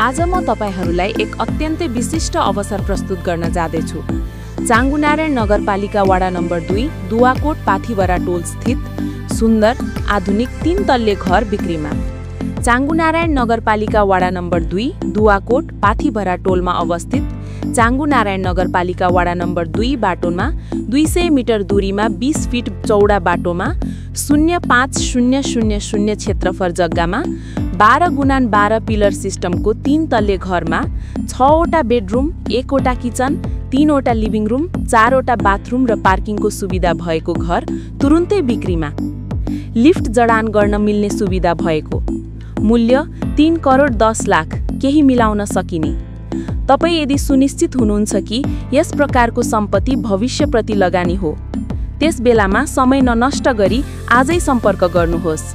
आज म तपाईहरूलाई एक अत्यन्तै विशिष्ट अवसर प्रस्तुत गर्न जाँदैछु। चांगुनारायण नगरपालिका वडा नम्बर 2 दुवाकोट पाथिभरा टोल स्थित सुन्दर आधुनिक 3 तल्ले घर बिक्रीमा। चांगुनारायण नगरपालिका वडा नम्बर 2 दुवाकोट पाथिभरा टोलमा अवस्थित चांगुनारायण नगरपालिका वडा नम्बर 2 बाटोमा 200 मिटर दूरीमा 20 फिट चौडा बाटोमा 0500 क्षेत्रफल जग्गामा 12x12 पिलर सिस्टमको 3 तल्ले घरमा 6वटा बेडरुम, 1वटा किचन, 3वटा लिभिङ रुम, 4वटा बाथरुम र पार्किङको सुविधा भएको घर तुरुन्तै बिक्रीमा। लिफ्ट जडान गर्न मिल्ने सुविधा भएको। मूल्य 3 करोड 10 लाख, केही मिलाउन सकिने। तपाईँ यदि सुनिश्चित हुनुहुन्छ कि यस प्रकारको सम्पत्ति भविष्यप्रति लगानी हो, त्यस बेलामा समय ननष्ट गरी आजै सम्पर्क गर्नुहोस्।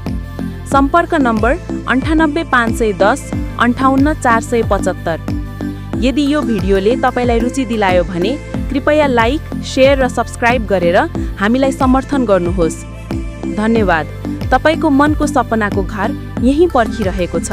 सम्पर्क नम्बर 98 510 58 475। यदि यो भिडियोले तपाईलाई रुचि दिलायो भने कृपया लाइक, शेयर र सब्स्क्राइब गरेर हामीलाई समर्थन गर्नुहोस्। धन्यवाद। तपाईको मनको सपनाको घर यही पर्खिरहेको छ।